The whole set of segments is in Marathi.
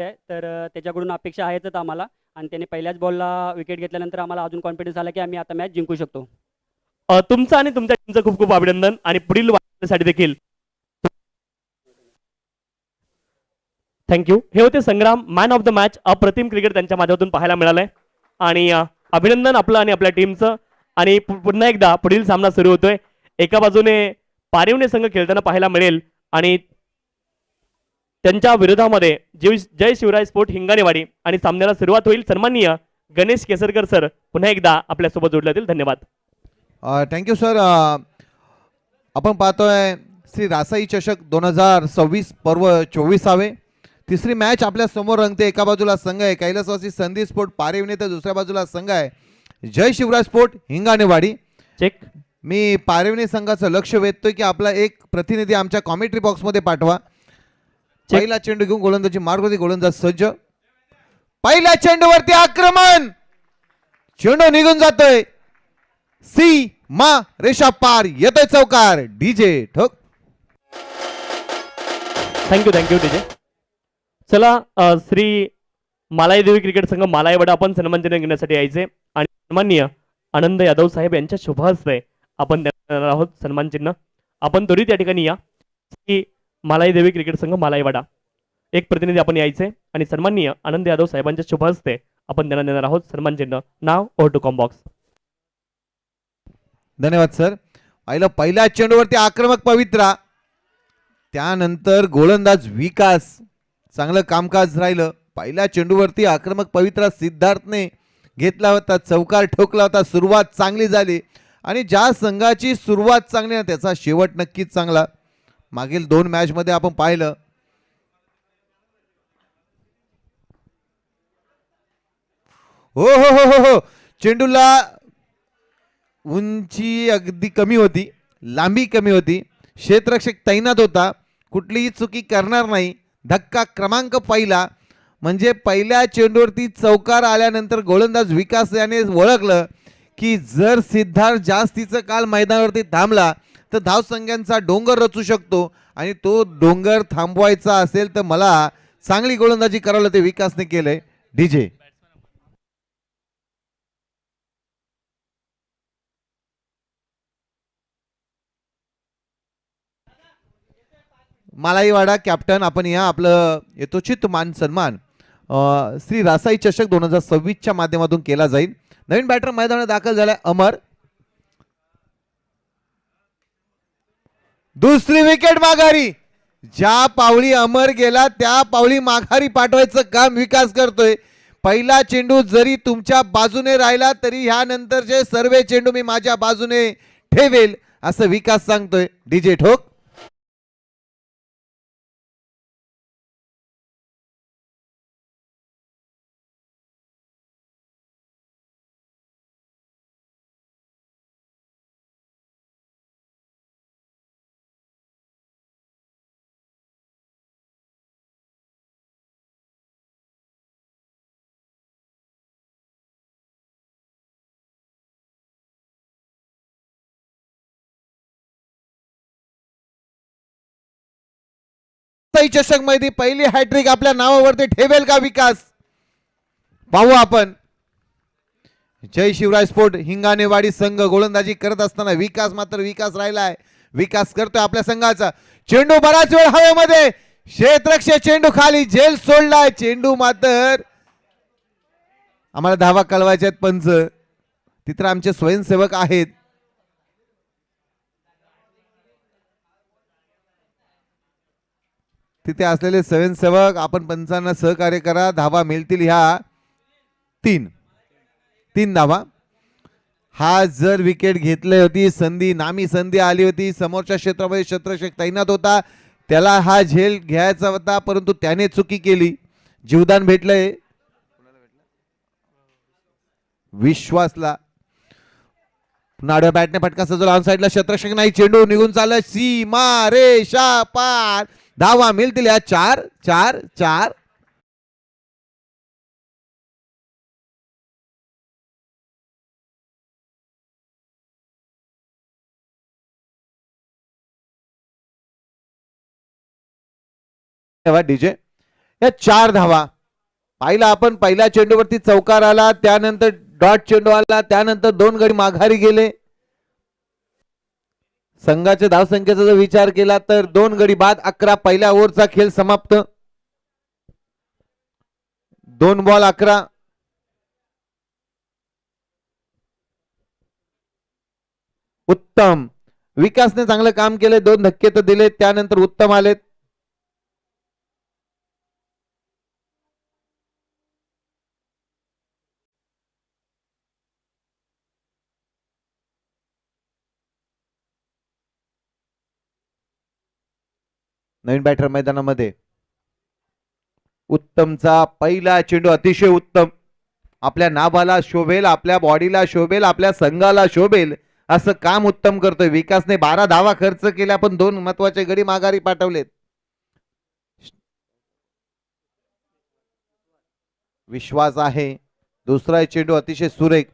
आहे. तर त्याच्याकडून अपेक्षा आहेतच आम्हाला आणि त्याने पहिल्याच बॉलला विकेट घेतल्यानंतर आम्हाला अजून कॉन्फिडन्स आला की आम्ही आता मॅच जिंकू शकतो. तुमचं आणि तुमच्या टीमचं खूप खूप अभिनंदन आणि पुढील वाटचालीसाठी देखील थँक्यू. हे होते संग्राम, मॅन ऑफ द मॅच. अप्रतिम क्रिकेट त्यांच्या माध्यमातून पाहायला मिळालंय आणि अभिनंदन आपलं आणि आपल्या टीमचं. आणि पुन्हा एकदा पुढील सामना सुरू होतोय. एका बाजूने पारिवणे संघ खेळताना पाहायला मिळेल आणि त्यांच्या विरोधामध्ये जय शिवराय स्पोर्ट हिंगाणेवाडी आणि सामन्याला सुरुवात होईल. सन्माननीय गणेश केसरकर सर पुन्हा एकदा आपल्यासोबत जोडले जातील. धन्यवाद. Thank you sir. आपण पाहतोय श्री रासाई चषक 2026 पर्व 24वे. तिसरी मॅच आपल्या समोर रंगते. एका बाजूला संघ आहे कैलासवासी संधी स्पोर्ट पारिवणे, तर दुसऱ्या बाजूला संघ आहे जय शिवराज स्पोर्ट हिंगाणेवाडी. चेक. मी पारिवणे संघाचं लक्ष वेधतोय की आपला एक प्रतिनिधी आमच्या कॉमेंट्री बॉक्समध्ये पाठवा. पहिला चेंडू घेऊन गोलंदाजी मार्गवरती, गोलंदाज सज्ज. पहिल्या चेंडूवरती आक्रमण, चेंडू निघून जातोय. सी मा रेषा पार, येतोय चौकार. डीजे ठोक. Thank you DJ. चला श्री मालाई देवी क्रिकेट संघ मालाईवाडा आपण सन्मानचिन्ह घेण्यासाठी यायचे आणि सन्माननीय आनंद यादव साहेब यांच्या शुभ हस्ते आपण देणार आहोत सन्मानचिन्ह. आपण त्वरित या ठिकाणी या. श्री मालाई देवी क्रिकेट संघ मालाईवाडा एक प्रतिनिधी आपण यायचे आणि सन्माननीय आनंद यादव साहेबांच्या शुभ हस्ते आपण त्यांना देणार आहोत सन्मानचिन्ह. नाव ओव्हर टू कॉम्बॉक्स. धन्यवाद सर. पहिल्या चेंडूवरती आक्रमक पवित्रा, त्यानंतर गोलंदाज विकास. चांगलं कामकाज राहिलं. पहिल्या चेंडूवरती आक्रमक पवित्रा सिद्धार्थने घेतला होता, चौकार ठोकला होता. सुरुवात चांगली झाली आणि ज्या संघाची सुरुवात चांगली ना त्याचा शेवट नक्कीच चांगला. मागील 2 मॅच मध्ये आपण पाहिलं. हो हो हो हो हो चेंडूला उंची अगदी कमी होती, लांबी कमी होती. क्षेत्ररक्षक तैनात होता, कुठलीही चुकी करणार नाही. धक्का क्रमांक पहिला म्हणजे पहिल्या चेंडूवरती चौकार आल्यानंतर गोलंदाज विकास याने ओळखलं की जर सिद्धार्थ जास्तीचं काल मैदानावरती थांबला तर धावसंख्यांचा डोंगर रचू शकतो आणि तो डोंगर थांबवायचा असेल तर मला चांगली गोलंदाजी करायला ते विकासने केलंय. डीजे. मालाईवाडा कॅप्टन आपण या. आपलं यथोचित मान सन्मान श्री रासाई चषक 2026 च्या माध्यमातून केला जाईल. नवीन बॅटर मैदानात दाखल झालाय अमर. दुसरी विकेट माघारी. ज्या पावली अमर गेला त्या पावली माघारी पाठवायचं काम विकास करतोय. पहिला चेंडू जरी तुमच्या बाजूने राहिला तरी ह्यानंतरचे सर्व चेंडू मी माझ्या बाजूने ठेवेल असं विकास सांगतोय. डीजे ठोक. चषक मध्ये पहिली हॅट्रिक आपल्या नावावरती ठेवेल का विकास, पाहू आपण. जय शिवराय स्पोर्ट हिंगाणेवाडी संघ गोलंदाजी करत असताना विकास राहिलाय. विकास करतोय आपल्या संघाचा. चेंडू बराच वेळ हवेमध्ये, क्षेत्ररक्षक चेंडू खाली झेल सोडलाय. चेंडू मात्र आम्हाला धावा कळवायच्या आहेत पंच, तिथे आमचे स्वयंसेवक आहेत. तिथे असलेले स्वयंसेवक आपण पंचांना सहकार्य करा. धावा मिळतील ह्या 3 धावा. हा जर विकेट घेतली होती संधी, नामी संधी आली होती, समोरच्या क्षेत्रामध्ये क्षेत्ररक्षक तैनात होता, त्याला हा झेल घ्यायचा होता परंतु त्याने चुकी केली. जीवदान भेटलंय विश्वासला. नाड्या बॅटने फटका सजवला ऑन साइडला. क्षेत्ररक्षक नाही, चेंडू निघून चालला सीमा रेषा पार. धावा मिळतील या 4-4-4. डीजे या 4 धावा. पाहिला आपण पहिल्या चेंडूवरती चौकार आला, त्यानंतर डॉट चेंडू आला, त्यानंतर 2 गडी माघारी गेले. संघाच्या धावसंख्येचा जर विचार केला तर 2 गडी बाद 11. पहिल्या ओव्हरचा खेळ समाप्त. 2 बॉल 11. उत्तम. विकासने चांगलं काम केले, 2 धक्के तर दिले, त्यानंतर उत्तम आलेत. नवीन बॅटर मैदानामध्ये उत्तमचा पहिला चेंडू अतिशय उत्तम. आपल्या नाभाला शोभेल, आपल्या बॉडीला शोभेल, आपल्या संघाला शोभेल असं काम उत्तम करतोय. विकासने 12 धावा खर्च केल्या, पण 2 महत्वाचे गडी माघारी पाठवलेत. विश्वास आहे. दुसरा चेंडू अतिशय सुरेख.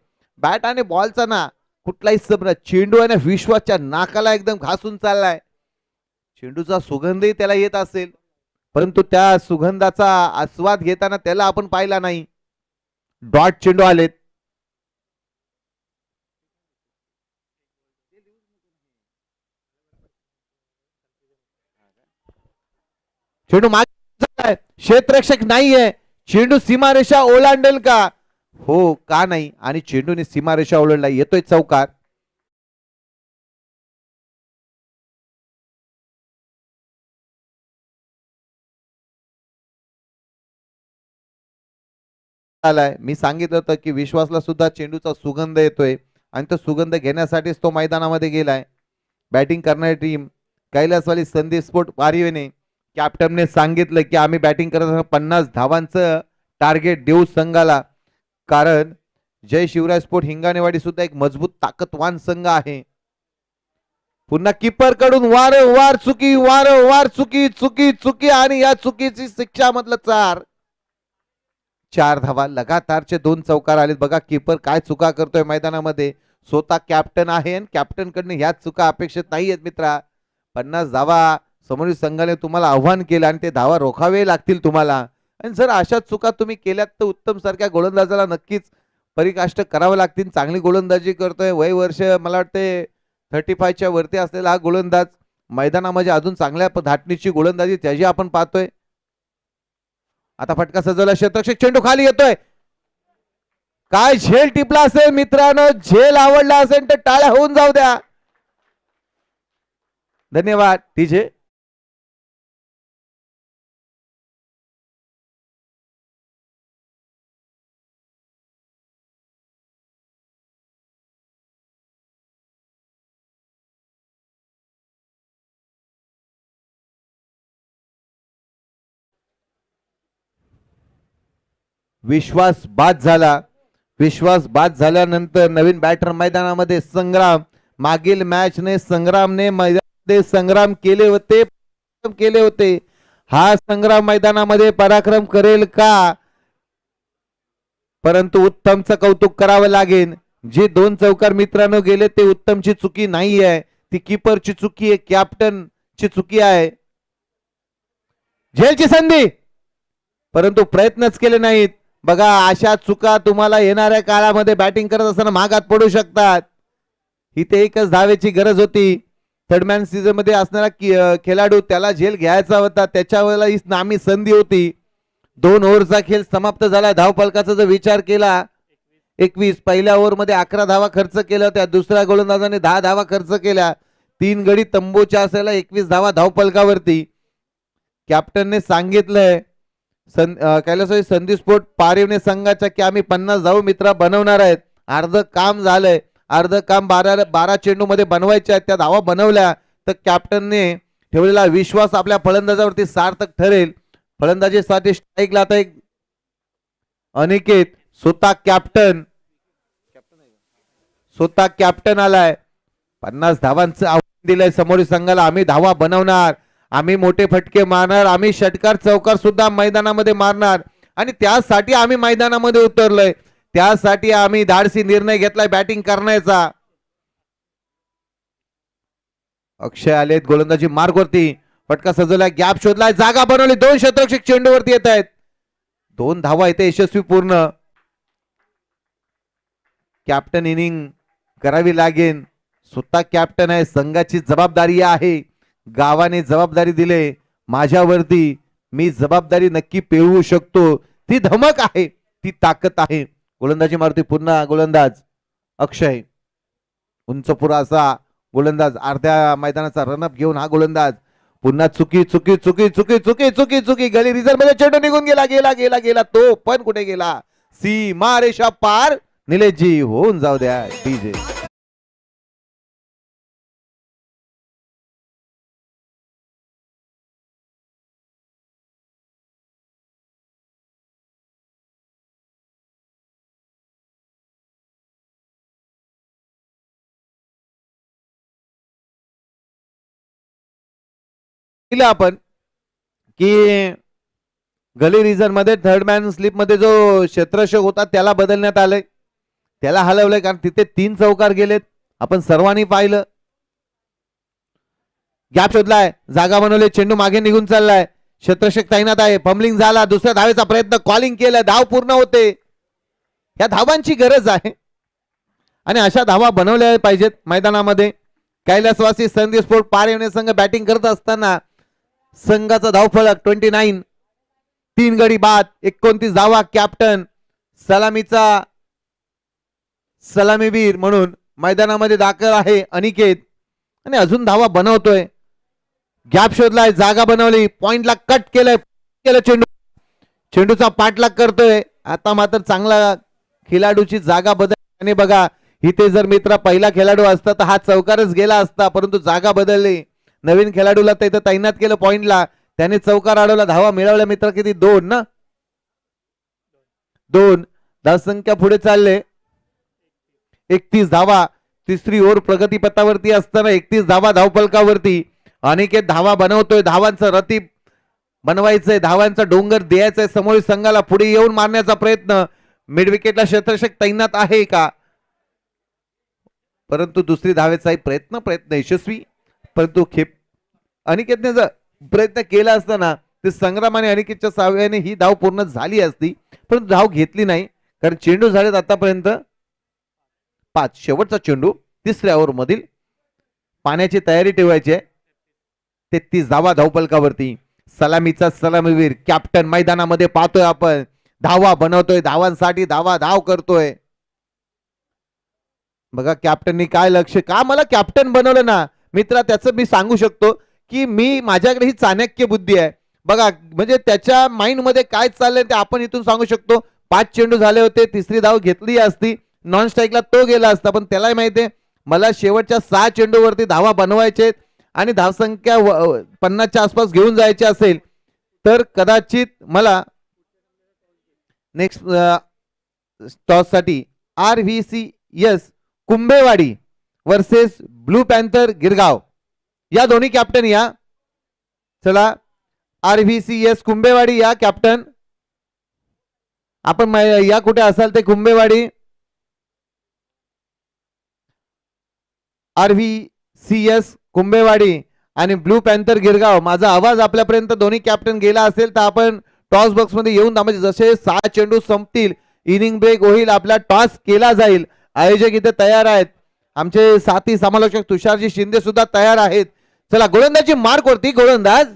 बॅट आणि बॉलचा ना कुठलाही संबंध, चेंडू आहे ना विश्वासच्या नाकाला एकदम घासून चाललाय. चेंडूचा सुगंधही त्याला येत असेल, परंतु त्या सुगंधाचा आस्वाद घेताना त्याला आपण पाहिला नाही. डॉट चेंडू आलेत. चेंडू मागे, क्षेत्ररक्षक नाहीये. चेंडू सीमारेषा ओलांडेल का? हो का नाही, आणि चेंडूने सीमारेषा ओलांडला. येतोय चौकार. मी सांगितलं होतं की विश्वासला सुद्धा चेंडूचा सुगंध येतोय आणि तो सुगंध घेण्यासाठीच तो मैदानामध्ये गेलाय. बॅटिंग करणारी टीम कैलासवाली संदीप स्पोर्ट वारिवेने कॅप्टनने सांगितलं की आम्ही बॅटिंग करत असताना 50 धावांचं टार्गेट देऊ संघाला, कारण जय शिवराज स्पोर्ट हिंगाणेवाडी सुद्धा एक मजबूत ताकदवान संघ आहे. पुन्हा कीपर कडून वारंवार चुकी, वारंवार चुकी चुकी चुकी, आणि या चुकीची शिक्षा मधलं 4 धावा. लगातारचे 2 चौकार आलेत. बघा कीपर काय चुका करतोय मैदानामध्ये. स्वतः कॅप्टन आहे आणि कॅप्टन कडनं ह्या चुका अपेक्षित नाहीयेत मित्रा. 50 धावा समोरील संघाने तुम्हाला आव्हान केलं आणि ते धावा रोखावे लागतील तुम्हाला. आणि जर अशा चुका तुम्ही केल्यात तर उत्तम सारख्या गोलंदाजाला नक्कीच परिकाष्ट करावं लागतील. चांगली गोलंदाजी करतोय, वय वर्ष मला वाटते 35च्या वरती असलेला हा गोलंदाज मैदानामध्ये अजून चांगल्या धाटणीची गोलंदाजी त्याची आपण पाहतोय. आता फटका सजवला, क्षेत्ररक्षक चेंडू खाली येतोय. काय झेल टिपला असेल मित्रांनो, झेल आवडला असेल तर टाळ्या होऊन जाऊ द्या. धन्यवाद टीजे. विश्वास बाद झाला. विश्वास बाद झाल्यानंतर नवीन बॅटर मैदानामध्ये संग्राम. मागील मॅचने संग्रामने मैदानामध्ये संग्राम केले होते. हा संग्राम मैदानामध्ये पराक्रम करेल का? परंतु उत्तमचं कौतुक करावं लागेल. जे 2 चौकार मित्रांनो गेले ते उत्तमची चुकी नाही आहे, ती कीपरची चुकी आहे, कॅप्टनची चुकी आहे. झेलची संधी, परंतु प्रयत्नच केले नाहीत. बघा अशा चुका तुम्हाला येणाऱ्या काळामध्ये बॅटिंग करत असताना मागात पडू शकतात. इथे एकच धावेची गरज होती. थर्डमॅन सीझन मध्ये असणारा खेळाडू त्याला झेल घ्यायचा होता, त्याच्या वेळेला ही नामी संधी होती. 2 ओव्हरचा खेळ समाप्त झाला. धावफलकाचा जर विचार केला 21. पहिल्या ओव्हर मध्ये 11 धावा खर्च केल्या होत्या. दुसऱ्या गोलंदाजाने 10 धावा खर्च केल्या. 3 गडी तंबूच्या असलेला 21 धावा धावफलकावरती. कॅप्टनने सांगितलंय कैलासवाडी संदीप स्पोर्ट पारिवणे संघाच्या की आम्ही 50 धावा मित्र बनवणार आहेत. अर्ध काम झालंय. अर्ध काम 12 चेंडू मध्ये बनवायचे आहेत. त्या धावा बनवल्या तर कॅप्टनने ठेवलेला विश्वास आपल्या फलंदाजावरती सार्थक ठरेल. फलंदाजीसाठी स्ट्राईकला आता एक अनिकेत स्वतः कॅप्टन आलाय. 50 धावांचं आव्हान दिलंय समोरील संघाला. आम्ही धावा बनवणार, आम्ही मोठे फटके मारणार, आम्ही षटकार चौकार सुद्धा मैदानामध्ये मारणार आणि त्यासाठी आम्ही मैदानामध्ये उतरलोय. त्यासाठी आम्ही धाडसी निर्णय घेतलाय बॅटिंग करण्याचा. अक्षय आलेत गोलंदाजी मार्गवरती. फटका सजवलाय, गॅप शोधलाय, जागा बनवली, 2 क्षेत्ररक्षक चेंडूवरती येत आहेत. 2 धावा येते यशस्वी पूर्ण. कॅप्टन इनिंग करावी लागेल. स्वतः कॅप्टन आहे, संघाची जबाबदारी आहे. गावाने जबाबदारी दिले माझ्यावरती, मी जबाबदारी नक्की पेळवू शकतो. ती धमक आहे, ती ताकद आहे. गोलंदाजी मारुती पुन्हा गोलंदाज अक्षय, उंच पुरा असा गोलंदाज, अर्ध्या मैदानाचा रनअप घेऊन हा गोलंदाज. पुन्हा चुकी चुकी चुकी चुकी चुकी चुकी चुकी गली रिझर्व मध्ये चेंडू निघून गेला गेला गेला गेला. तो पण कुठे गेला? सीमा रेषा पार. निलेशजी होऊन जाऊ द्या डीजे. आपण की गली रिझन मध्ये थर्ड मॅन स्लिप मध्ये जो क्षेत्ररक्षक होता त्याला बदलण्यात आलंय, त्याला हलवलंय, कारण तिथे 3 चौकार गेलेत. आपण सर्वांनी पाहिलं. गॅप शोधलाय, जागा बनवली, चेंडू मागे निघून चाललाय, क्षेत्ररक्षक तैनात आहे, फंबलिंग झाला, दुसऱ्या धावेचा प्रयत्न, कॉलिंग केलं, धाव पूर्ण होते. या धावांची गरज आहे आणि अशा धावा बनवल्या पाहिजेत मैदानामध्ये. कैलासवासी संधी स्पोर्ट पार येणे संघ बॅटिंग करत असताना संघाचा धावफलक 29, 3 गडी बाद, 29 धावा. कॅप्टन सलामीचा सलामीवीर म्हणून मैदानामध्ये दाखल आहे अनिकेत आणि अजून धावा बनवतोय. गॅप शोधलाय, जागा बनवली, पॉइंटला कट केलंय, चेंडू, चेंडूचा पाठलाग करतोय. आता मात्र चांगला खेळाडूची जागा बदल. आणि बघा इथे जर मित्र पहिला खेळाडू असता तर हा चौकारच गेला असता, परंतु जागा बदलली. नवीन खेळाडूला तिथं तैनात केलं पॉइंटला, त्याने चौकार अडवला, धावा मिळवल्या मित्र. किती? 2 ना, 2 धावसंख्या पुढे चालले. 31 धावा. तिसरी ओव्हर प्रगतीपथावरती असताना 31 धावा धावफलकावरती. अनिकेत धावा बनवतोय, धावांचं रतीब बनवायचंय, धावांचा डोंगर द्यायचंय समोर संघाला. पुढे येऊन मारण्याचा प्रयत्न, मिड विकेटला क्षेत्ररक्षक तैनात आहे का? परंतु दुसरी धावेचाही प्रयत्न यशस्वी, परंतु खेप अनिकेतने जर प्रयत्न केला असताना ते संग्राम आणि अनिकेतच्या साहाय्याने ही धाव पूर्ण झाली असती, परंतु धाव घेतली नाही, कारण चेंडू झालेत आतापर्यंत 5. शेवटचा चेंडू तिसऱ्या ओव्हर मधील. पाण्याची तयारी ठेवायची आहे. 33 धावा धावफलकावरती. सलामीचा सलामीवीर कॅप्टन मैदानामध्ये पाहतोय आपण, धावा बनवतोय, धावांसाठी धाव करतोय. बघा कॅप्टननी काय लक्ष, का मला कॅप्टन बनवलं ना मित्रा, त्याचं मी सांगू शकतो की मी माझ्याकडे ही चाणक्य बुद्धी आहे. बघा म्हणजे त्याच्या माइंड मध्ये काय चाललंय ते आपण इथून सांगू शकतो. 5 चेंडू झाले होते, तिसरी धाव घेतली असती, नॉन स्ट्राईकला तो गेला असता, पण त्यालाही माहिती आहे मला शेवटच्या 6 चेंडूवरती धावा बनवायचे आणि धावसंख्या 50च्या आसपास घेऊन जायची असेल तर कदाचित मला नेक्स्ट टॉस साठी RVCS Kumbhewadi versus blue panther Girgaon या दोन्ही कॅप्टन या. चला RVCS कुंभेवाडी या कॅप्टन, आपण या कुठे असाल ते कुंभेवाडी. RVCS कुंभेवाडी आणि ब्लू पॅन्थर गिरगाव. माझा आवाज आपल्यापर्यंत दोन्ही कॅप्टन गेला असेल तर आपण टॉस बॉक्स मध्ये येऊन दामाचे, जसे 6 चेंडू संपतील इनिंग ब्रेक होईल, आपला टॉस केला जाईल. आयोजक इथे तयार आहेत, आमचे साथी समालोचक तुषारजी शिंदे सुद्धा तयार आहेत. चला गोलंदाजी मार्क वरती, गोलंदाज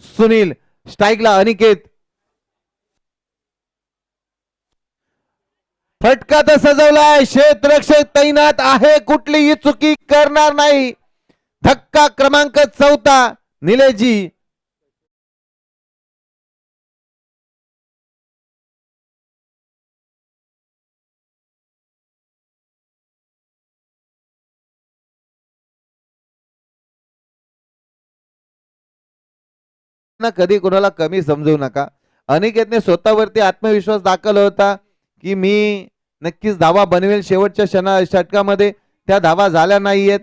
सुनील, स्ट्राईकला अनिकेत. फटका तर सजवलाय, क्षेत्ररक्षक तैनात आहे, कुठलीही चुकी करणार नाही. धक्का क्रमांक 4 निलेशजी. ना कधी कोणाला कमी समजू नका. अनिकेतने स्वतःवरती आत्मविश्वास दाखवला होता की मी नक्कीच धावा बनवेल शेवटच्या षटकामध्ये. त्या धावा झाल्या नाहीयेत.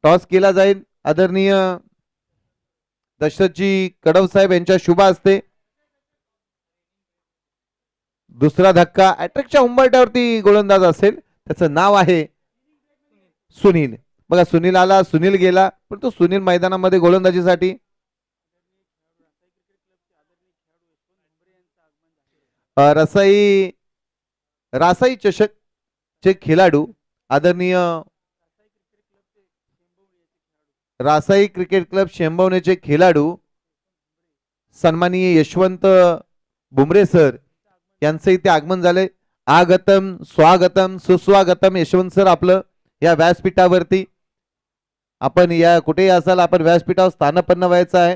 टॉस केला जाईल आदरणीय दशरथजी कडव साहेब यांच्या शुभ हस्ते. दुसरा धक्का अटॅकच्या उंबरट्यावरती गोलंदाज असेल, त्याचं नाव आहे सुनील. बघा सुनील आला, सुनील गेला, पण तो सुनील मैदानामध्ये गोलंदाजीसाठी. रासाई चषक चे खेळाडू आदरणीय रासाई क्रिकेट क्लब शेंबवणेचे खेळाडू सन्माननीय यशवंत बुमरे सर यांचं इथे आगमन झालंय. आगतम स्वागतम सुस्वागतम यशवंत सर आपलं या व्यासपीठावरती. आपण या कुठेही असाल, आपण व्यासपीठावर स्थानपन्न व्हायचं आहे.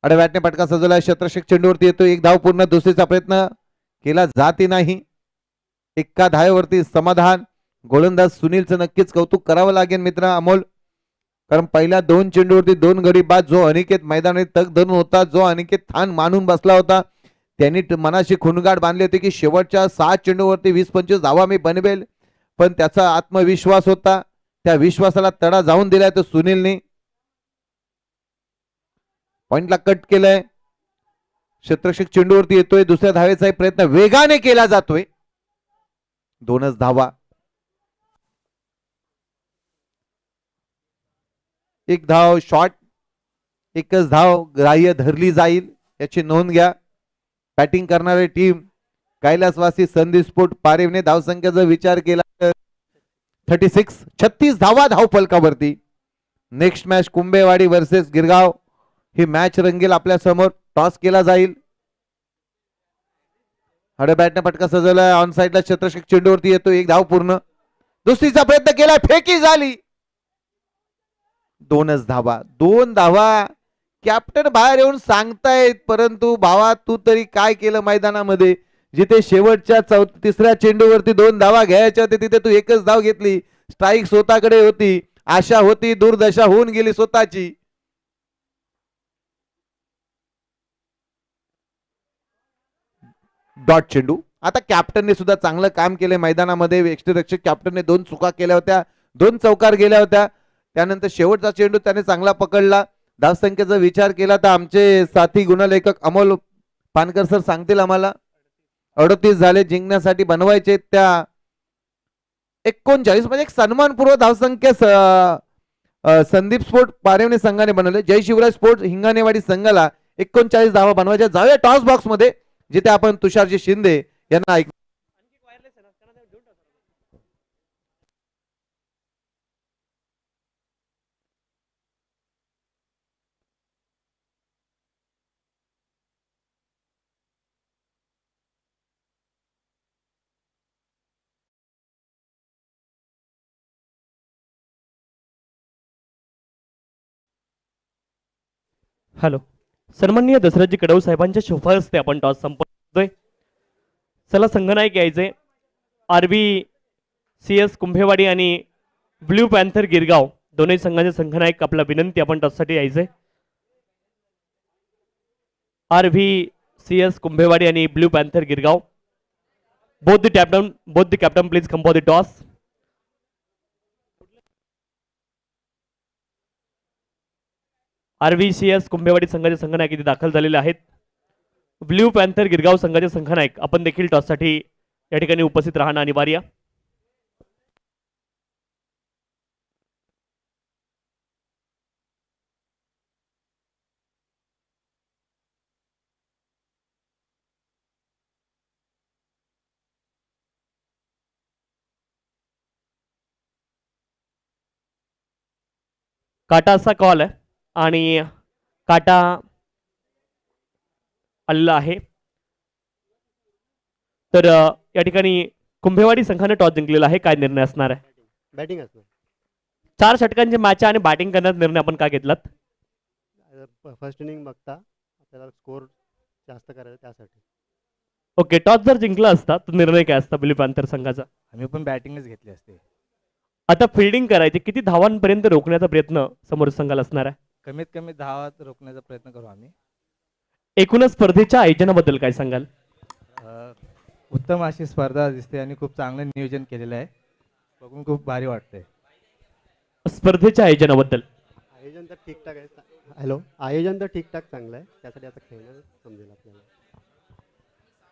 अडव्याटने पटका सजवला, क्षेत्ररक्षक चेंडूवरती येतो, एक धाव पूर्ण, दुसरीचा प्रयत्न केला जाती नाही. एका धावेवरती समाधान. गोलंदाज सुनीलचं नक्कीच कौतुक करावं लागेल मित्र अमोल, कारण पहिल्या 2 चेंडूवरती 2 गडी बाद जो अनिकेत मैदानात तग धरून होता, जो अनिकेत ठाण मानून बसला होता, त्यांनी मनाशी खुणगाठ बांधली होती की शेवटच्या 7 चेंडूवरती 20-25 धावा मी बनवेल. पण त्याचा आत्मविश्वास होता, त्या विश्वासाला तडा जाऊन दिलाय तो सुनीलने. पॉइंटला कट केलंय. क्षेत्ररक्षक चेंडूवरती येतोय, दुसऱ्या धावेचा प्रयत्न वेगाने केला जातोय. 2च धावा. एक धाव शॉट, एकच धाव ग्राह्य धरली जाईल याची नोंद घ्या. बॅटिंग करणारी टीम कैलासवासी संदीप स्पोर्ट पारेवने धावसंख्येचा विचार केला तर 36 धावा धाव फलकावरती. नेक्स्ट मॅच कुंभेवाडी वर्सेस गिरगाव ही मॅच रंगेल आपल्या समोर. टॉस केला जाईल. हडबॅटने पटका सजवलाय, ऑन साइडला क्षेत्ररक्षक चेंडूवरती येतो, एक धाव पूर्ण, दुसरीचा प्रयत्न केला, फेकी झाली. 2च धावा. 2 धावा कॅप्टन बाहेर येऊन सांगतायत, परंतु भावा तू तरी काय केलं मैदानामध्ये. जिथे शेवटच्या 3ऱ्या चेंडूवरती 2 धावा घ्यायच्या होत्या तिथे तू एकच धाव घेतली. स्ट्राईक स्वतःकडे होती, आशा होती, दुर्दशा होऊन गेली स्वतःची. डॉट चेंडू. आता कॅप्टनने सुद्धा चांगलं काम केलं मैदानामध्ये. यष्टिरक्षक कॅप्टनने 2 चुका केल्या होत्या, 2 चौकार गेल्या होत्या. त्यानंतर शेवटचा चेंडू त्याने चांगला पकडला. धावसंख्येचा विचार केला तर आमचे साथी गुणलेखक अमोल पानकर सर सांगतील आम्हाला 38 झाले, जिंकण्यासाठी बनवायचे त्या 39 म्हणजे एक सन्मानपूर्व धावसंख्या संदीप स्पोर्ट पारेवणे संघाने बनवले. जय शिवराज स्पोर्ट हिंगाणेवाडी संघाला 39 धावा बनवायच्या. जाऊया टॉस बॉक्स मध्ये, जिथे आपण तुषारजी शिंदे यांना ऐक. हॅलो, सन्माननीय दसराजी कडव साहेबांच्या शिफारसते आपण टॉस संपवतोय. चला संघनायक यायचे. RBCS कुंभेवाडी आणि ब्ल्यू पॅन्थर गिरगाव दोन्ही संघाचे संघनायक, आपला विनंती आपण टॉससाठी यायचे. RBCS कुंभेवाडी आणि blue panther Girgaon, both the captain please come for the toss. RBCS कुंभेवाडी संघाचे संघनायक इथे दाखल झालेले आहेत. ब्ल्यू पॅन्थर गिरगाव संघाचे संघनायक आपण देखील टॉससाठी या ठिकाणी उपस्थित राहणं अनिवार्य. काटा असा कॉल आहे आणि काटा आलेला आहे. तर या ठिकाणी कुंभेवाडी संघाने टॉस जिंकलेला आहे. काय निर्णय असणार आहे? बॅटिंग असणार. 4 षटकांची मॅच आहे आणि बॅटिंग करण्याचा निर्णय आपण काय घेतलात? फर्स्ट इनिंग बघता आपल्याला स्कोर जास्त करायचा त्यासाठी. ओके, टॉस जर जिंकला असता तर निर्णय काय असता ब्ल्यू पॅन्थर संघाचा? आम्ही पण बॅटिंगच घेतली असते. आता फिल्डिंग करायची, किती धावांपर्यंत रोखण्याचा प्रयत्न समोर संघाला असणार आहे? कमीत कमी 10 रोखण्याचा प्रयत्न करू आम्ही. एकूणच स्पर्धेच्या आयोजनाबद्दल काय सांगाल? उत्तम अशी स्पर्धा दिसते आणि खूप चांगलं नियोजन केलेलं आहे. बघून खूप भारी वाटतंय. स्पर्धेच्या आयोजनाबद्दल आयोजन तर ठीकठाक आहे. हॅलो, आयोजन तर ठीकठाक चांगलं आहे. त्यासाठी आता खेळणं समजेल आपल्याला.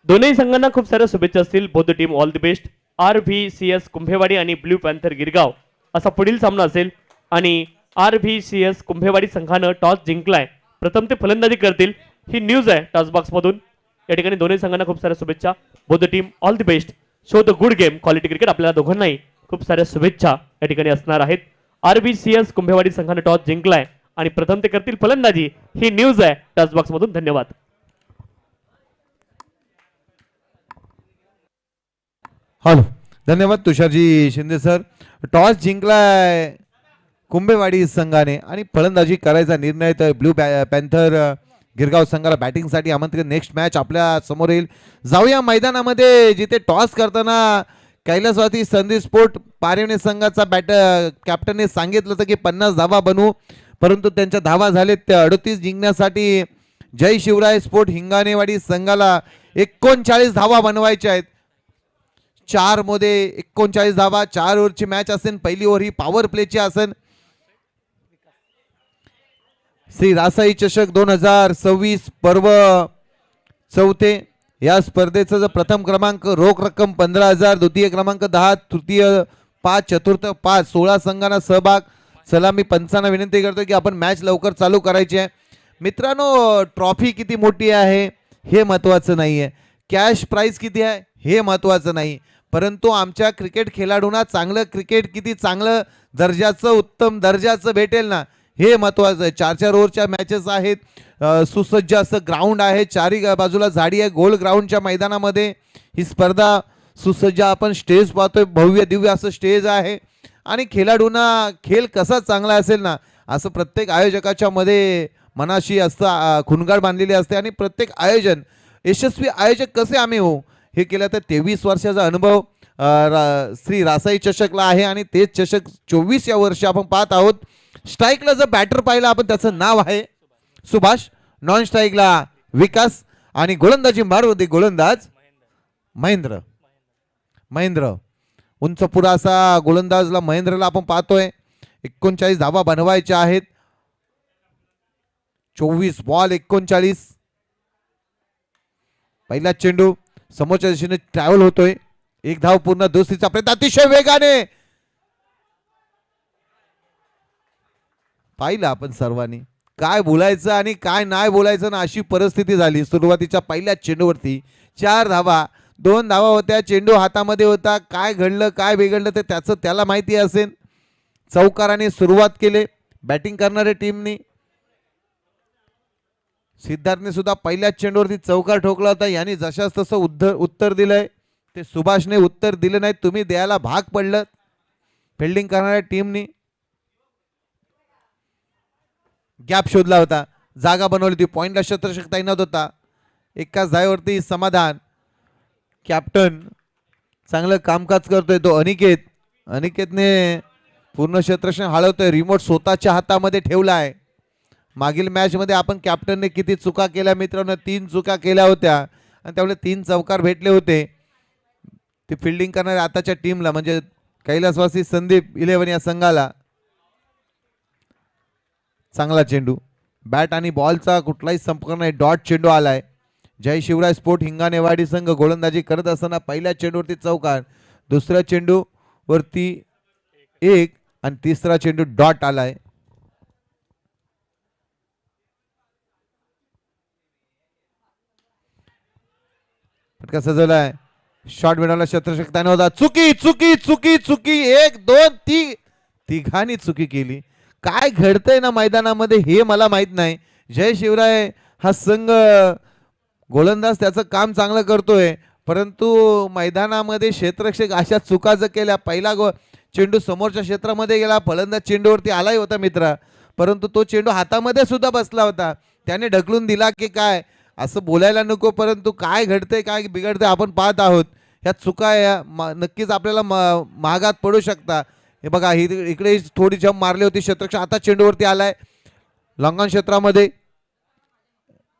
दोन्ही संघांना खूप साऱ्या शुभेच्छा असतील. Both the team all the best. RVCS कुंभेवाडी आणि ब्ल्यू पॅन्थर गिरगाव असा पुढील सामना असेल आणि RVCS कुंभेवाडी संघानं टॉस जिंकलाय. प्रथम ते फलंदाजी करतील ही न्यूज आहे टॉस बॉक्स मधून. या ठिकाणी दोन्ही संघांना खूप साऱ्या शुभेच्छा. Both the team all the best. Show the good game quality cricket. आपल्याला दोघांनाही खूप साऱ्या शुभेच्छा या ठिकाणी असणार आहेत. RVCS कुंभेवाडी संघानं टॉस जिंकलाय आणि प्रथम ते करतील फलंदाजी ही न्यूज आहे टॉस बॉक्स मधून. धन्यवाद. हॅलो, धन्यवाद तुषारजी शिंदे सर. टॉस जिंकलाय कुंभेवाडी संघाने आणि फलंदाजी करायचा निर्णय तर ब्ल्यू पॅन्थर गिरगाव संघाला बॅटिंगसाठी आमंत्रित. नेक्स्ट मॅच आपल्या समोर येईल. जाऊया मैदानामध्ये जिथे टॉस करताना कैलासवासी संधी स्पोर्ट पारिवणे संघाचा कॅप्टनने सांगितलं होतं की 50 धावा बनवू, परंतु त्यांच्या धावा झालेत त्या 38 जिंकण्यासाठी जय शिवराय स्पोर्ट हिंगाणेवाडी संघाला 39 धावा बनवायच्या आहेत. 4 मध्ये 39 धावा. 4 ओव्हरची मॅच असेल. पहिली ओव्हर ही पॉवर प्लेची असेल. श्री रासाई चषक 2026 पर्व चौथे या स्पर्धेचा जो प्रथम क्रमांक रोख रक्कम 15,000, द्वितीय क्रमांक 10, तृतीय 5, चतुर्थ 5, 16 संघांना सहभाग. चला मी पंचांना विनंती करतो की आपण मॅच लवकर चालू करायची आहे. मित्रांनो, ट्रॉफी किती मोठी आहे हे महत्त्वाचं नाही आहे, कॅश प्राइस किती आहे हे महत्त्वाचं नाही, परंतु आमच्या क्रिकेट खेळाडूंना चांगलं क्रिकेट किती चांगलं दर्जाचं उत्तम दर्जाचं भेटेल ना हे महत्त्वाचं आहे. 4-4 ओव्हरच्या मॅचेस आहेत. सुसज्ज असं ग्राउंड आहे. चारी बाजूला झाडी आहे. गोल ग्राउंडच्या मैदानामध्ये ही स्पर्धा सुसज्ज आपण स्टेज पाहतोय. भव्य दिव्य असं स्टेज आहे आणि खेळाडूंना खेळ कसा चांगला असेल ना असं प्रत्येक आयोजकाच्या मध्ये मनाशी असतं, खुणगाड बांधलेली असते आणि प्रत्येक आयोजन यशस्वी आयोजक कसे आम्ही होऊ हे केलं तर 23 वर्षाचा अनुभव श्री रासाई चषकला आहे आणि तेच चषक 24 या वर्षी आपण पाहत आहोत. स्ट्राईकला जर बॅटर पाहिलं आपण त्याचं नाव आहे सुभाष, नॉन स्ट्राईकला विकास आणि गोलंदाजी मारवते गोलंदाज महेंद्र. उंच पुरा असा गोलंदाजला महेंद्रला आपण पाहतोय. 39 धावा बनवायच्या आहेत. 24 बॉल 39. पहिला चेंडू समोरच्या दिशेने ट्रॅव्हल होतोय. एक धाव पूर्ण. दोस्तीचा प्रयत्न अतिशय वेगाने पाहिलं आपण सर्वांनी. काय बोलायचं आणि काय नाही बोलायचं ना अशी परिस्थिती झाली. सुरुवातीच्या पहिल्या चेंडूवरती 4 धावा, 2 धावा होत्या. चेंडू हातामध्ये होता. काय घडलं काय बिघडलं ते त्याचं त्याला माहिती असेल. चौकाराने सुरुवात केली बॅटिंग करणाऱ्या टीमनी. सिद्धार्थने सुद्धा पहिल्याच चेंडूवरती चौकार ठोकला होता. यांनी जशास तसं उत्तर दिलंय. ते सुभाषने उत्तर दिले नाही, तुम्ही द्यायला भाग पडलं. फिल्डिंग करणाऱ्या टीमनी गॅप शोधला होता, जागा बनवली होती. पॉइंटला क्षेत्ररक्षक तैनात होता. एकाच धावेवरती समाधान. कॅप्टन चांगलं कामकाज करतोय तो अनिकेतने पूर्ण क्षेत्ररक्षण हलवतोय. रिमोट स्वतःच्या हातामध्ये ठेवला आहे. मागील मॅचमध्ये आपण कॅप्टनने किती चुका केल्या मित्रांनो, 3 चुका केल्या होत्या आणि त्यामुळे 3 चौकार भेटले होते. ते फिल्डिंग करणाऱ्या आताच्या टीमला म्हणजे कैलासवासी संदीप 11 या संघाला. चांगला चेंडू. बॅट आणि बॉलचा कुठलाही संपर्क नाही. डॉट चेंडू आलाय. जय शिवराय स्पोर्ट हिंगाणेवाडी संघ गोलंदाजी करत असताना पहिल्या चेंडूवरती चौकार, दुसऱ्या चेंडू वरती 1 आणि तिसरा चेंडू डॉट आलाय. फटका सजवलाय. शॉट मिळवला. क्षेत्ररक्षक त्याने होता. चुकी चुकी चुकी चुकी 1 2 3 तिघांनी चुकी केली. काय घडतंय ना मैदानामध्ये हे मला माहित नाही. जय शिवराय हा संघ गोलंदाज त्याचं काम चांगलं करतोय, परंतु मैदानामध्ये क्षेत्ररक्षक अशा चुका जर केल्या. पहिला चेंडू समोरच्या क्षेत्रामध्ये गेला. फलंदाज चेंडूवरती आलाही होता मित्रा, परंतु तो चेंडू हातामध्ये सुद्धा बसला होता. त्याने ढकलून दिला की काय असं बोलायला नको, परंतु काय घडतंय काय बिघडतंय आपण पाहत आहोत. ह्या चुका या नक्कीच आपल्याला महागात पडू शकता. हे बघा इकडे थोडी जंप मारली होती क्षेत्ररक्षक. आता चेंडूवरती आलाय लॉंगॉन क्षेत्रामध्ये.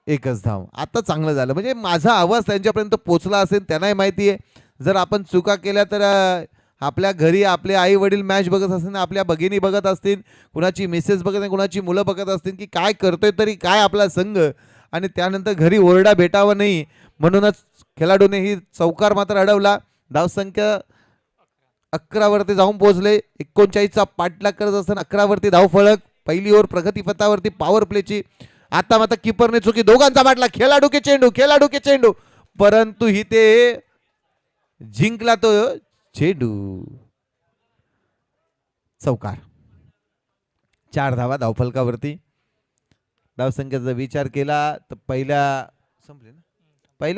एकच धाव. आता चांगलं झालं म्हणजे माझा आवाज त्यांच्यापर्यंत पोचला असेल. त्यांनाही माहिती आहे जर आपण चुका केल्या तर आपल्या घरी आपले आई वडील मॅच बघत असतील, आपल्या भगिनी बघत असतील, कुणाची मिसेस बघत नाही, कुणाची मुलं बघत असतील की काय करतोय तरी काय आपला संघ, आणि त्यानंतर घरी ओरडा भेटावा नाही म्हणूनच खेळाडूने ही चौकार मात्र अडवला. धावसंख्या 11 वरती जाऊन पोहोचले. 39चा पाठलाग करत असताना 11 वरती धावफलक. पहिली ओव्हर प्रगतीपथावरती पॉवर प्लेची. आता किपरने चुकी. दोघांचा बाटला. खेळाडू के चेंडू परंतु ही ते जिंकला तो चेंडू. चौकार. 4 धावा धावफलकावरती. धावसंख्येचा विचार केला तर पहिल्या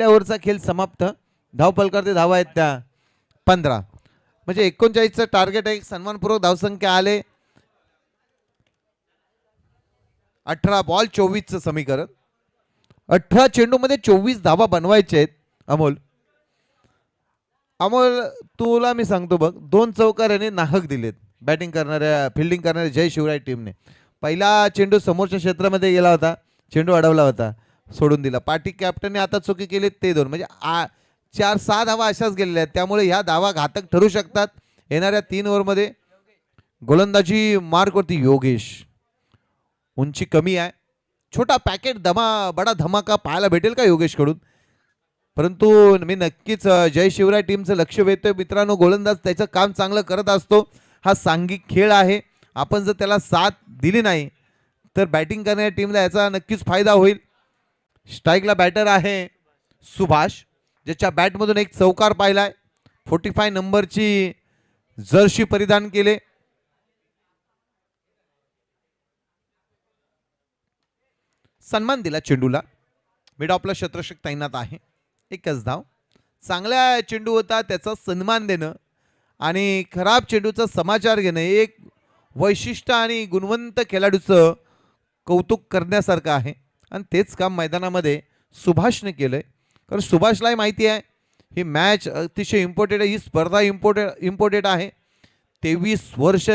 ओव्हरचा खेळ समाप्त. धावफलकावरती धावा आहेत त्या 15. म्हणजे 39चं टार्गेट आहे. सन्मानपूर्वक धावसंख्या आले. 18 बॉल 24चं समीकरण. 18 चेंडूमध्ये 24 धावा बनवायचे आहेत. अमोल तुला मी सांगतो बघ, 2 चौकार याने नाहक दिलेत बॅटिंग करणाऱ्या फिल्डिंग करणाऱ्या जय शिवराय टीमने. पहिला चेंडू समोरच्या क्षेत्रामध्ये गेला होता. चेंडू अडवला होता, सोडून दिला. पाटी कॅप्टनने आता चुकी केली ते 2. म्हणजे 4-6 धावा अशाच गेलेल्या आहेत. त्यामुळे ह्या धावा घातक ठरू शकतात. येणाऱ्या 3 ओव्हरमध्ये गोलंदाजी मार्कवरती योगेश. उंची कमी आहे. छोटा पॅकेट बडा धमाका पाहायला भेटेल का योगेशकडून? परंतु मी नक्कीच जय शिवराय टीमचं लक्ष वेधतोय. मित्रांनो, गोलंदाज त्याचं काम चांगलं करत असतो. हा सांघिक खेळ आहे. आपण जर त्याला साथ दिली नाही तर बॅटिंग करणाऱ्या टीमला याचा नक्कीच फायदा होईल. स्ट्राईकला बॅटर आहे सुभाष, ज्याच्या बॅटमधून एक चौकार पाहिलाय. 45 नंबरची जर्सी परिधान केले. सन्मान दिला चेंडूला. मिड ऑफला क्षेत्ररक्षक तैनात आहे. एकच धाव. चांगला चेंडू होता, त्याचा सन्मान देणं आणि खराब चेंडूचा समाचार घेणं एक वैशिष्ट्य आणि गुणवंत खेळाडूचं कौतुक करण्यासारखं आहे. आणि तेच काम मैदानामध्ये सुभाषने केलंय. कारण सुभाषलाही माहिती आहे ही मॅच अतिशय इम्पॉर्टंट आहे. ही स्पर्धा इम्पॉर्टंट आहे. 23 वर्ष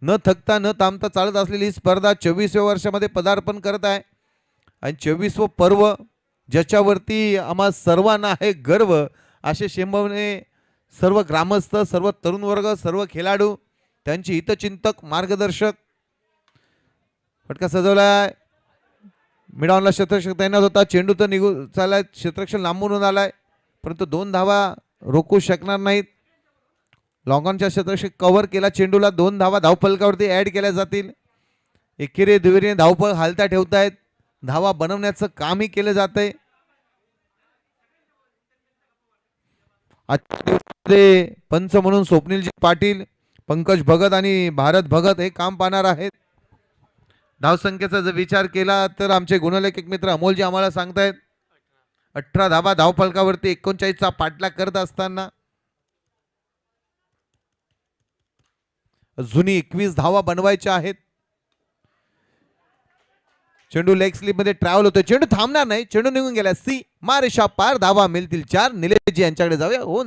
न थकता न थांबता चालत असलेली ही स्पर्धा 24व्या वर्षामध्ये पदार्पण करत आहे. आणि 24वं पर्व ज्याच्यावरती आम्हा सर्वांना आहे गर्व, असे शेंबवणे सर्व ग्रामस्थ, सर्व तरुण वर्ग, सर्व खेळाडू, त्यांचे हितचिंतक, मार्गदर्शक. फटका सजवलाय. मिडॉनला क्षेत्ररक्षक तैनात होता. चेंडू तर निघून चाललाय. क्षेत्ररक्षक लांबून आलाय, परंतु 2 धावा रोखू शकणार नाहीत. लॉंगॉनच्या क्षेत्ररक्षक कव्हर केला चेंडूला. 2 धावा धावफलकावरती ऍड केल्या जातील. एकेरी दुहेरीने धावफलक हालता ठेवतायत. धावा बनवण्याचं कामही केलं जातंय. आजच्या दिवसामध्ये पंच म्हणून स्वप्नीलजी पाटील, पंकज भगत आणि भारत भगत हे काम पाहणार आहेत. धावसंख्येचा जर विचार केला तर आमचे गुणलेखक मित्र अमोलजी आम्हाला सांगतायत 18 धावा धावफलकावरती 39चा पाठलाग करत असताना अजूनही 21 धावा बनवायच्या आहेत. चेंडू लेग स्लिप मध्ये ट्रॅव्हल होतोय. चेंडू थांबणार नाही. चेंडू निघून गेला. सी मारेशा पार. धावा मिळतील 4. निलेशजी यांच्याकडे जाऊया. हो,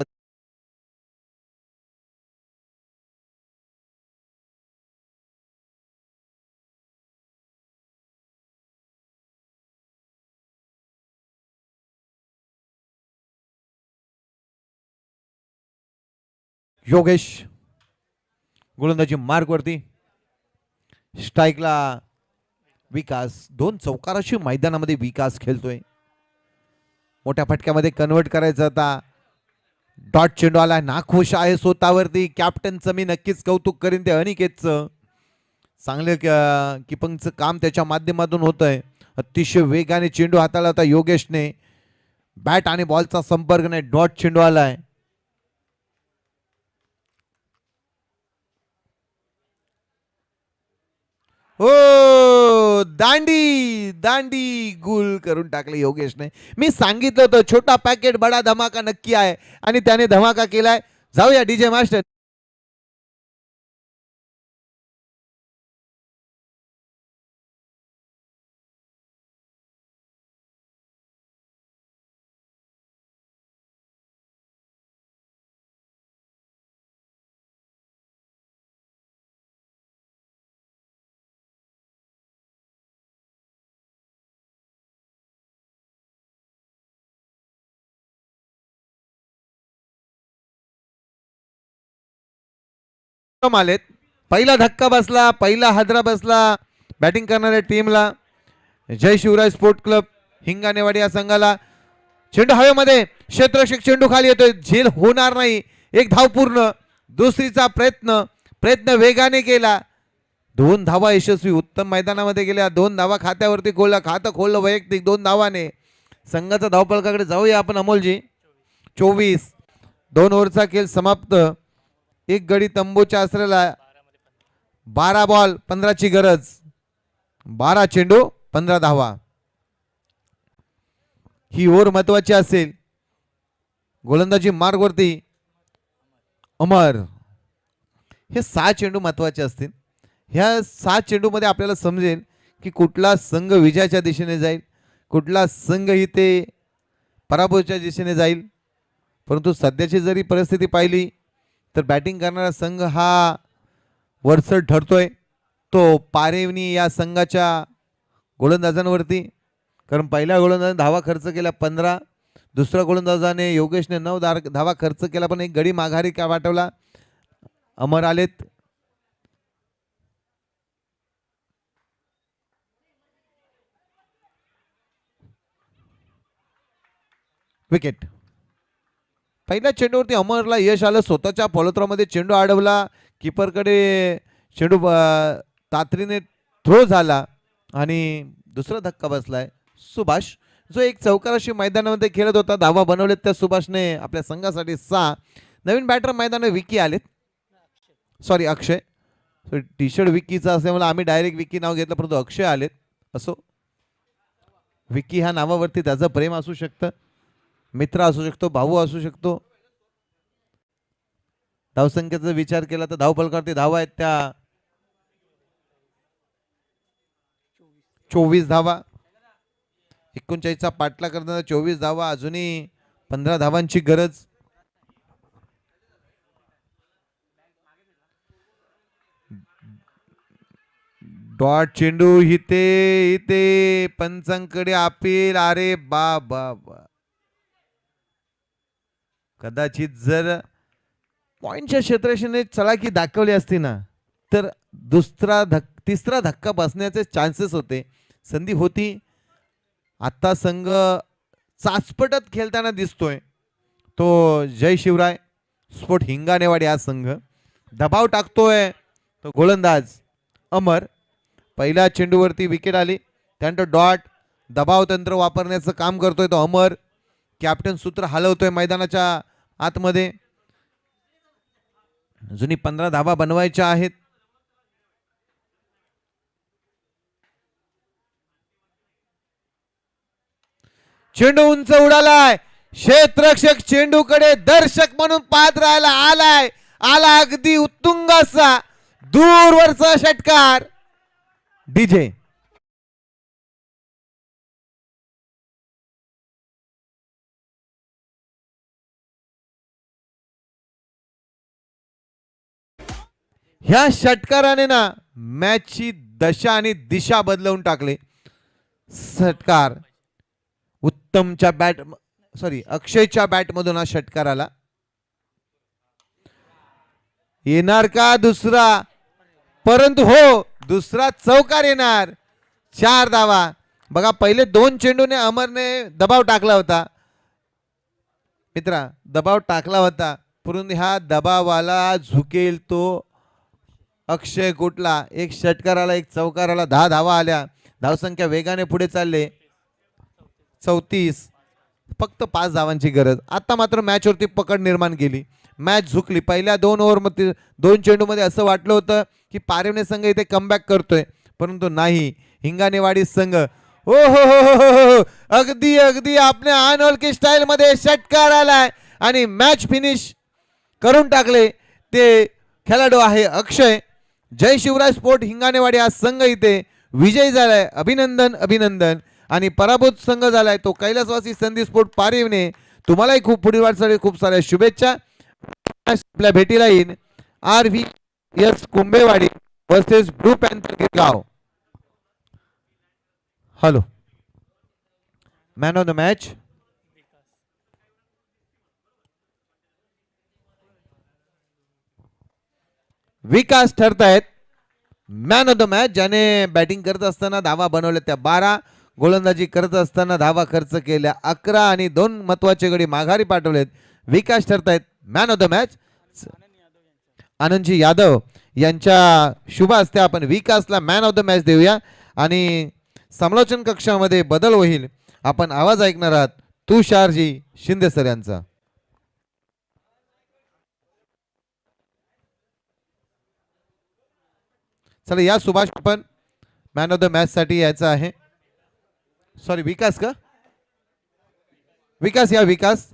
योगेश गोलंदाजी मार्कवरती. स्ट्राईकला विकास. 2 चौकाराशी मैदानामध्ये विकास खेळतोय. मोठ्या फटक्यामध्ये कन्वर्ट करायचं होता. डॉट चेंडू आला. नाखुश आहे स्वतःवरती. कॅप्टनचं मी नक्कीच कौतुक करीन ते अनिकेतचं. चांगले किपिंगचं काम त्याच्या माध्यमातून होतंय. अतिशय वेगाने चेंडू हाताळला होता योगेशने. बॅट आणि बॉलचा संपर्क नाही. डॉट चेंडू आलाय. हो, दांडी गुल करून टाकले योगेशने. मी सांगितलं होतं छोटा पॅकेट बडा धमाका नक्की आहे आणि त्याने धमाका केलाय. जाऊया डीजे मास्टर. आलेत. पहिला धक्का बसला, पहिला हादरा बसला बॅटिंग करणाऱ्या टीमला. जय शिवराय स्पोर्ट क्लब हिंगानेवाडी या संघाला. चेंडू हवेमध्ये. क्षेत्ररक्षक चेंडू खाली येतोय. झेल होणार नाही. 1 धाव पूर्ण. दुसरीचा प्रयत्न वेगाने केला, 2 धावा यशस्वी, उत्तम मैदानामध्ये गेल्या, 2 धावा खात्यावरती खातं खोललं वैयक्तिक 2 धावाने. संघाचा धावफलकाकडे जाऊया आपण अमोलजी. 24, 2 ओव्हरचा खेळ समाप्त. एक गडी तंबूच्या आसऱ्याला. 12 बॉल 15ची गरज, 12 चेंडू 15 धावा. ही ओव्हर महत्वाची असेल. गोलंदाजी मार्गवरती अमर. हे 6 चेंडू महत्वाचे असतील. ह्या 6 चेंडूमध्ये आपल्याला समजेल की कुठला संघ विजयाच्या दिशेने जाईल, कुठला संघ इथे पराभवाच्या दिशेने जाईल. परंतु सध्याची जरी परिस्थिती पाहिली तर बॅटिंग करणारा संघ हा वरचढ ठरतोय. तो पारेवनी या संघाच्या गोलंदाजांवरती, कारण पहिल्या गोलंदाजाने धावा खर्च केला 15, दुसऱ्या गोलंदाजाने योगेशने 9 धावा खर्च केला, पण एक गडी माघारी का पाठवला. अमर आलेत. विकेट. पहिल्या चेंडूवरती अमरला यश आलं. स्वतःच्या फॉलोथ्रोमध्ये चेंडू अडवला, किपरकडे चेंडू तातडीने थ्रो झाला आणि दुसरा धक्का बसलाय. सुभाष जो एक चौकाराशी मैदानामध्ये खेळत होता, धावा बनवलेत त्या सुभाषने आपल्या संघासाठी 6. नवीन बॅटर मैदानात विकी आलेत, सॉरी अक्षय. टी शर्ट विकीचा असल्यामुळे आम्ही डायरेक्ट विकी नाव घेतलं, परंतु अक्षय आलेत. असो, विकी ह्या नावावरती त्याचं प्रेम असू शकतं, मित्र असू शकतो, भाऊ असू शकतो. धावसंख्येचा विचार केला तर धावफलकावरती धावा आहेत त्या 24 धावा. 39चा पाठला करताना 24 धावा, अजूनही 15 धावांची गरज. डॉट चेंडू इथे पंचांकडे अपील. अरे बा बा बा, कदाचित जर पॉइंटच्या क्षेत्ररेषेने चलाकी दाखवली असती ना तर तिसरा धक्का बसण्याचे चान्सेस होते, संधी होती. आता संघ चाचपटत खेळताना दिसतोय तो जय शिवराय स्पोर्ट हिंगानेवाडी. हा संघ दबाव टाकतोय तो गोलंदाज अमर. पहिल्या चेंडूवरती विकेट आली, त्यानंतर डॉट दबाव तंत्र वापरण्याचं काम करतोय तो अमर. कॅप्टन सूत्र हलवतोय मैदानाच्या आतमध्ये. अजूनही 15 धावा बनवायच्या आहेत. चेंडू उंच उडालाय, क्षेत्ररक्षक चेंडूकडे दर्शक म्हणून पाहत राहायला आला अगदी उत्तुंग असा दूरवरचा षटकार. डीजे ह्या षटकाराने ना मॅचची दशा आणि दिशा बदलवून टाकले. षटकार उत्तमच्या अक्षयच्या बॅट मधून हा षटकार आला. येणार का दुसरा, परंतु हो दुसरा चौकार येणार. 4 धावा. बघा पहिले 2 चेंडूने अमरने दबाव टाकला होता मित्रा, दबाव टाकला होता, परंतु ह्या दबावाला झुकेल तो अक्षय कुठला. एक षटकार आला, एक चौकार आला, 10 धावा आल्या. धावसंख्या वेगाने पुढे चालले. 34, फक्त 5 धावांची गरज. आता मात्र मॅचवरती पकड निर्माण केली, मॅच झुकली. पहिल्या 2 ओव्हरमध्ये 2 चेंडूमध्ये असं वाटलं होतं की पारेवणे संघ इथे कमबॅक करतोय, परंतु नाही. हिंगानेवाडी संघ हो हो हो हो हो अगदी आपल्या अनोळखी स्टाईल मध्ये षटकार आलाय आणि मॅच फिनिश करून टाकले. ते खेळाडू आहे अक्षय. जय शिवराय स्पोर्ट हिंगानेवाडी हा संघ इथे विजयी झालाय. अभिनंदन. आणि पराभूत संघ झालाय तो कैलासवासी संधी स्पोर्ट पारेवणे. तुम्हालाही खूप पुढील वाटचाली खूप साऱ्या शुभेच्छा. आपल्या भेटीला येईन RVS Kumbhewadi versus blue panther Girgaon. Hello, man of the match Vikas ठरतायत मॅन ऑफ द मॅच, ज्याने बॅटिंग करत असताना धावा बनवल्या त्या 12, गोलंदाजी करत असताना धावा खर्च केल्या 11 आणि 2 महत्वाचे गडी माघारी पाठवलेत. विकास ठरतायत man of the match. Anandji Yadav यांच्या शुभ हस्ते आपण विकासला मॅन ऑफ द मॅच देऊया आणि समालोचन कक्षामध्ये बदल होईल. आपण आवाज ऐकणार आहात तुषारजी शिंदे सर यांचा. चला या सुभाष आपण मॅन ऑफ द मॅच साठी यायचं आहे. सॉरी विकास का? विकास या विकास